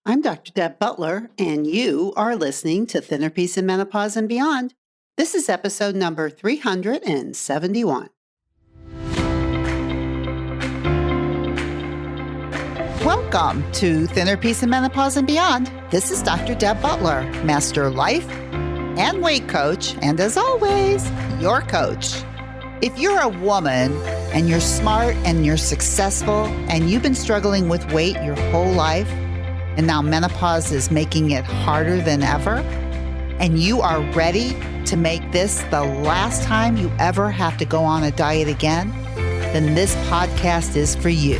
I'm Dr. Deb Butler, and you are listening to Thinner Peace in Menopause and Beyond. This is episode number 371. Welcome to Thinner Peace in Menopause and Beyond. This is Dr. Deb Butler, Master Life and Weight Coach, and as always, your coach. If you're a woman and you're smart and you're successful and you've been struggling with weight your whole life, and now menopause is making it harder than ever, and you are ready to make this the last time you ever have to go on a diet again, then this podcast is for you.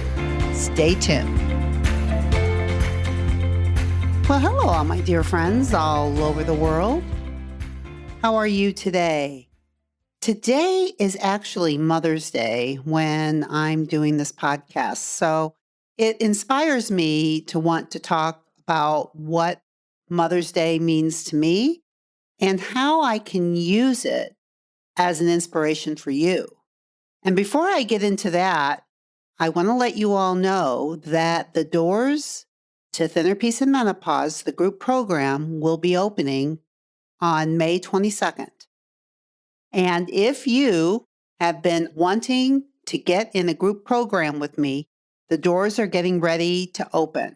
Stay tuned. Well, hello, all my dear friends all over the world. How are you today? Today is actually Mother's Day when I'm doing this podcast. So it inspires me to want to talk about what Mother's Day means to me and how I can use it as an inspiration for you. And before I get into that, I want to let you all know that the doors to Thinner Peace in Menopause, the group program, will be opening on May 22nd. And if you have been wanting to get in a group program with me, the doors are getting ready to open.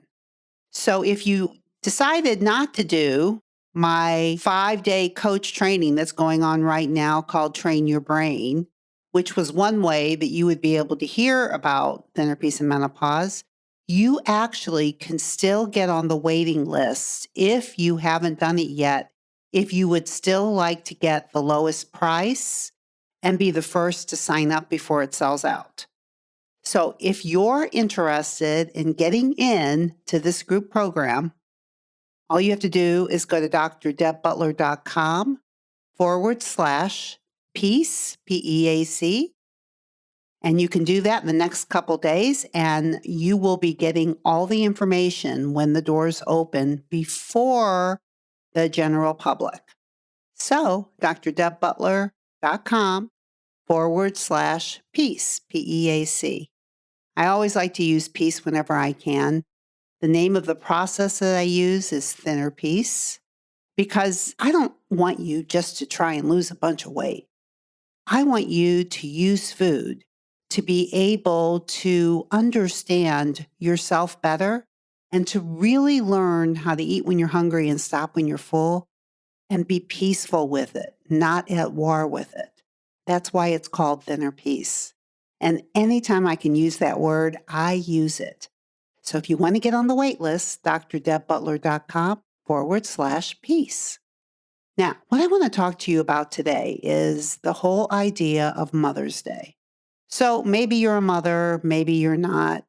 So if you decided not to do my 5-day coach training that's going on right now called Train Your Brain, which was one way that you would be able to hear about Thinner Peace in Menopause, you actually can still get on the waiting list if you haven't done it yet, if you would still like to get the lowest price and be the first to sign up before it sells out. So if you're interested in getting in to this group program, all you have to do is go to drdebbutler.com/peace, P-E-A-C, and you can do that in the next couple days, and you will be getting all the information when the doors open before the general public. So drdebbutler.com/peace, P-E-A-C. I always like to use peace whenever I can. The name of the process that I use is Thinner Peace because I don't want you just to try and lose a bunch of weight. I want you to use food to be able to understand yourself better and to really learn how to eat when you're hungry and stop when you're full and be peaceful with it, not at war with it. That's why it's called Thinner Peace. And anytime I can use that word, I use it. So if you want to get on the wait list, drdebbutler.com/peace. Now, what I want to talk to you about today is the whole idea of Mother's Day. So maybe you're a mother, maybe you're not.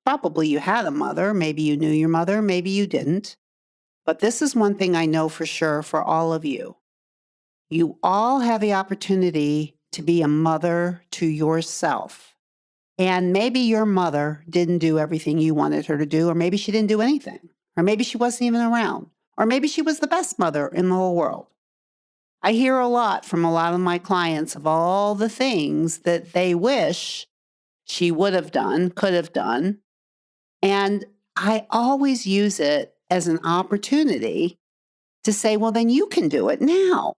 Probably you had a mother, maybe you knew your mother, maybe you didn't. But this is one thing I know for sure for all of you. You all have the opportunity to be a mother to yourself. And maybe your mother didn't do everything you wanted her to do, or maybe she didn't do anything, or maybe she wasn't even around, or maybe she was the best mother in the whole world. I hear a lot from a lot of my clients of all the things that they wish she would have done, could have done. And I always use it as an opportunity to say, well, then you can do it now.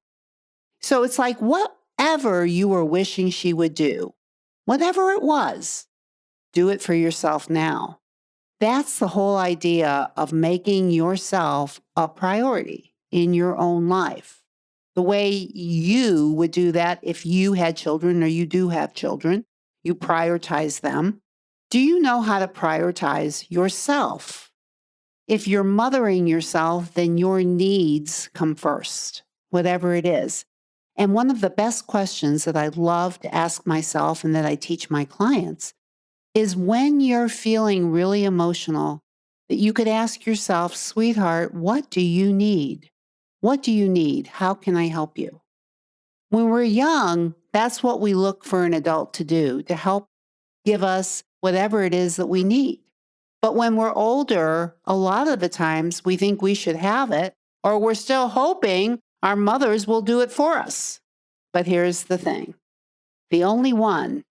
So it's like whatever you were wishing she would do, whatever it was, do it for yourself now. That's the whole idea of making yourself a priority in your own life. The way you would do that if you had children or you do have children, you prioritize them. Do you know how to prioritize yourself? If you're mothering yourself, then your needs come first, whatever it is. And one of the best questions that I love to ask myself and that I teach my clients is when you're feeling really emotional, that you could ask yourself, sweetheart, what do you need? What do you need? How can I help you? When we're young, that's what we look for an adult to do, to help give us whatever it is that we need. But when we're older, a lot of the times we think we should have it, or we're still hoping our mothers will do it for us. But here's the thing. The only one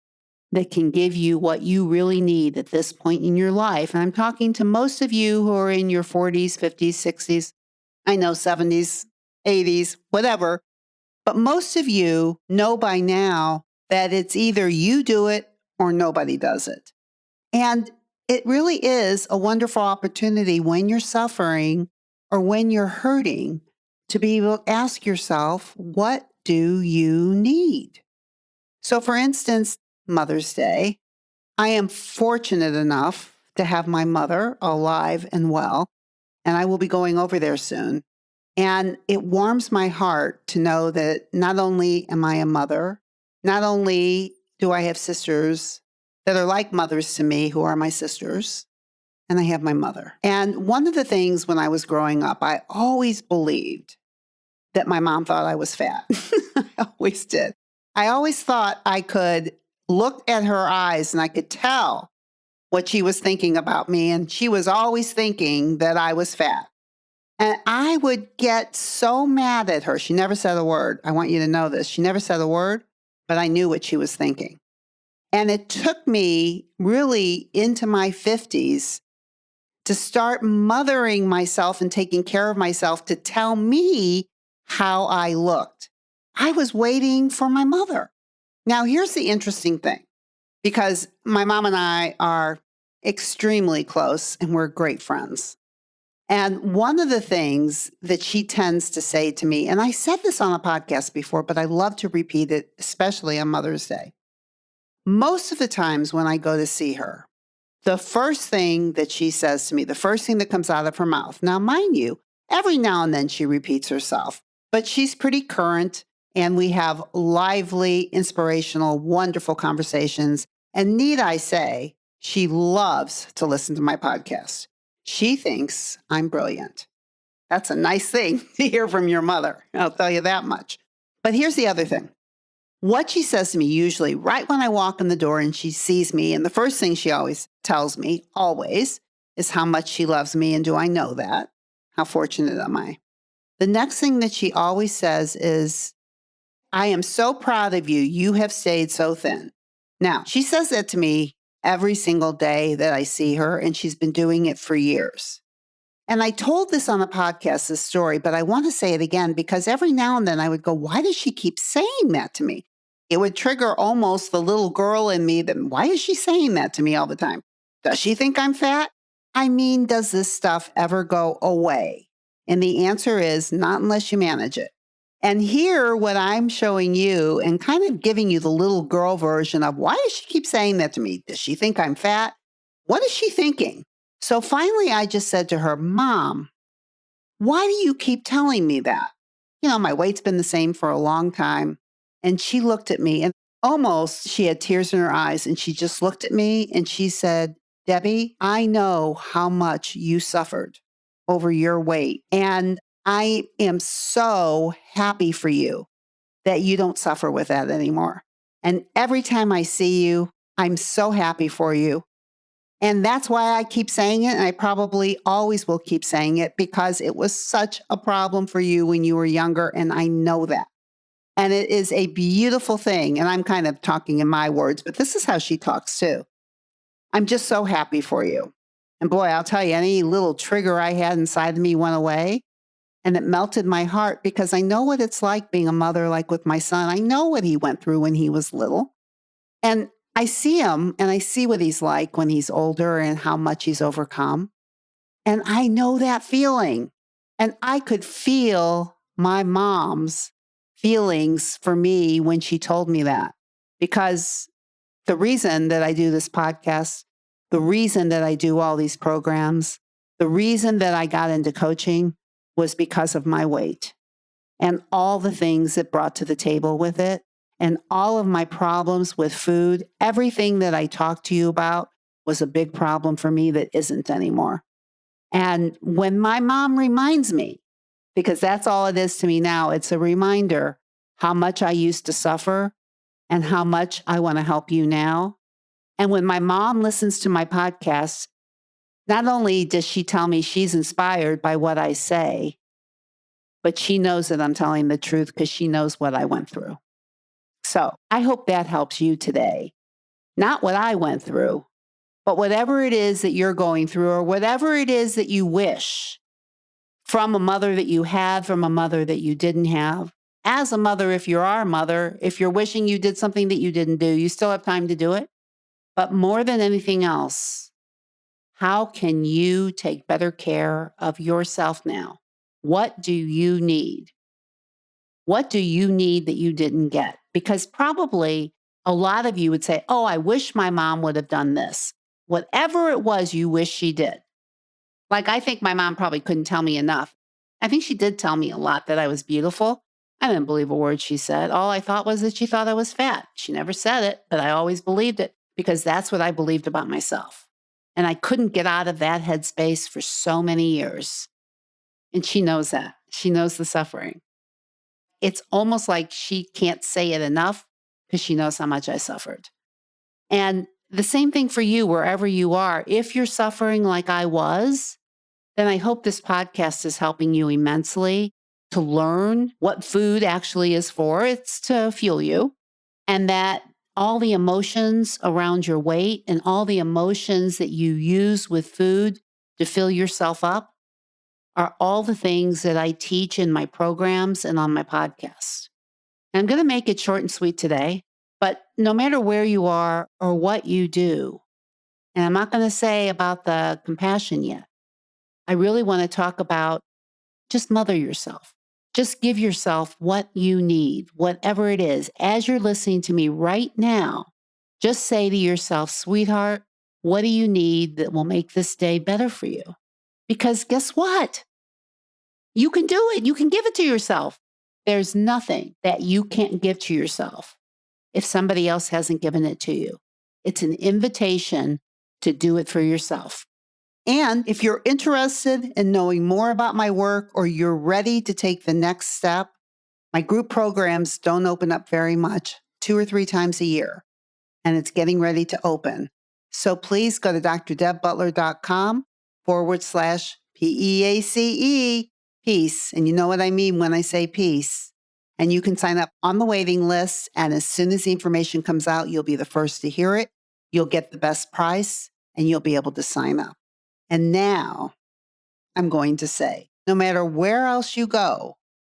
that can give you what you really need at this point in your life. And I'm talking to most of you who are in your 40s, 50s, 60s, I know 70s, 80s, whatever. But most of you know by now that it's either you do it or nobody does it. And it really is a wonderful opportunity when you're suffering or when you're hurting to be able to ask yourself, what do you need? So, for instance, Mother's Day, I am fortunate enough to have my mother alive and well, and I will be going over there soon. And it warms my heart to know that not only am I a mother, not only do I have sisters that are like mothers to me who are my sisters, and I have my mother. And one of the things when I was growing up, I always believed that my mom thought I was fat. I always did. I always thought I could look at her eyes and I could tell what she was thinking about me. And she was always thinking that I was fat. And I would get so mad at her. She never said a word. I want you to know this. She never said a word, but I knew what she was thinking. And it took me really into my 50s to start mothering myself and taking care of myself to tell me how I looked. I was waiting for my mother. Now, here's the interesting thing, because my mom and I are extremely close and we're great friends. And one of the things that she tends to say to me, and I said this on a podcast before, but I love to repeat it, especially on Mother's Day. Most of the times when I go to see her, the first thing that she says to me, the first thing that comes out of her mouth, now, mind you, every now and then she repeats herself, but she's pretty current and we have lively, inspirational, wonderful conversations. And need I say, she loves to listen to my podcast. She thinks I'm brilliant. That's a nice thing to hear from your mother. I'll tell you that much. But here's the other thing. What she says to me usually right when I walk in the door and she sees me, and the first thing she always tells me, always, is how much she loves me. And do I know that? How fortunate am I? The next thing that she always says is, I am so proud of you. You have stayed so thin. Now, she says that to me every single day that I see her, and she's been doing it for years. And I told this on the podcast, this story, but I want to say it again because every now and then I would go, why does she keep saying that to me? It would trigger almost the little girl in me that, why is she saying that to me all the time? Does she think I'm fat? I mean, does this stuff ever go away? And the answer is not unless you manage it. And here, what I'm showing you and kind of giving you the little girl version of why does she keep saying that to me? Does she think I'm fat? What is she thinking? So finally, I just said to her, Mom, why do you keep telling me that? You know, my weight's been the same for a long time. And she looked at me and almost she had tears in her eyes. And she just looked at me and she said, Debbie, I know how much you suffered over your weight. And I am so happy for you that you don't suffer with that anymore. And every time I see you, I'm so happy for you. And that's why I keep saying it. And I probably always will keep saying it because it was such a problem for you when you were younger. And I know that. And it is a beautiful thing. And I'm kind of talking in my words, but this is how she talks too. I'm just so happy for you. And boy, I'll tell you, any little trigger I had inside of me went away. And it melted my heart because I know what it's like being a mother, like with my son. I know what he went through when he was little. And I see him and I see what he's like when he's older and how much he's overcome. And I know that feeling. And I could feel my mom's feelings for me when she told me that. Because the reason that I do this podcast, the reason that I do all these programs, the reason that I got into coaching was because of my weight and all the things that brought to the table with it. And all of my problems with food, everything that I talked to you about was a big problem for me that isn't anymore. And when my mom reminds me, because that's all it is to me now, it's a reminder how much I used to suffer and how much I want to help you now. And when my mom listens to my podcast, not only does she tell me she's inspired by what I say, but she knows that I'm telling the truth because she knows what I went through. So I hope that helps you today. Not what I went through, but whatever it is that you're going through or whatever it is that you wish from a mother that you had, from a mother that you didn't have. As a mother, if you are a mother, if you're wishing you did something that you didn't do, you still have time to do it. But more than anything else, how can you take better care of yourself now? What do you need? What do you need that you didn't get? Because probably a lot of you would say, oh, I wish my mom would have done this. Whatever it was you wish she did. Like, I think my mom probably couldn't tell me enough. I think she did tell me a lot that I was beautiful. I didn't believe a word she said. All I thought was that she thought I was fat. She never said it, but I always believed it because that's what I believed about myself. And I couldn't get out of that headspace for so many years. And she knows that. She knows the suffering. It's almost like she can't say it enough because she knows how much I suffered. And the same thing for you, wherever you are. If you're suffering like I was, then I hope this podcast is helping you immensely to learn what food actually is for. It's to fuel you. And that all the emotions around your weight and all the emotions that you use with food to fill yourself up are all the things that I teach in my programs and on my podcast. And I'm going to make it short and sweet today, but no matter where you are or what you do, and I'm not going to say about the compassion yet, I really want to talk about just mother yourself. Just give yourself what you need, whatever it is. As you're listening to me right now, just say to yourself, sweetheart, what do you need that will make this day better for you? Because guess what? You can do it. You can give it to yourself. There's nothing that you can't give to yourself if somebody else hasn't given it to you. It's an invitation to do it for yourself. And if you're interested in knowing more about my work or you're ready to take the next step, my group programs don't open up very much, 2 or 3 times a year, and it's getting ready to open. So please go to drdebbutler.com/PEACE, peace. And you know what I mean when I say peace. And you can sign up on the waiting list. And as soon as the information comes out, you'll be the first to hear it. You'll get the best price and you'll be able to sign up. And now I'm going to say, no matter where else you go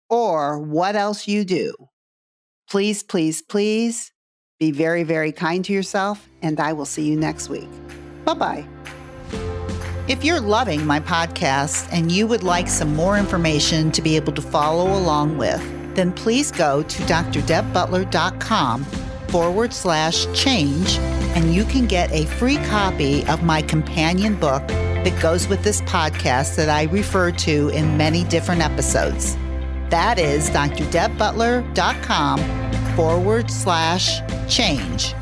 or what else you do, please, please, please be very, very kind to yourself. And I will see you next week. Bye-bye. If you're loving my podcast and you would like some more information to be able to follow along with, then please go to drdebbutler.com/change and you can get a free copy of my companion book that goes with this podcast that I refer to in many different episodes. That is drdebbutler.com/change, CHANGE.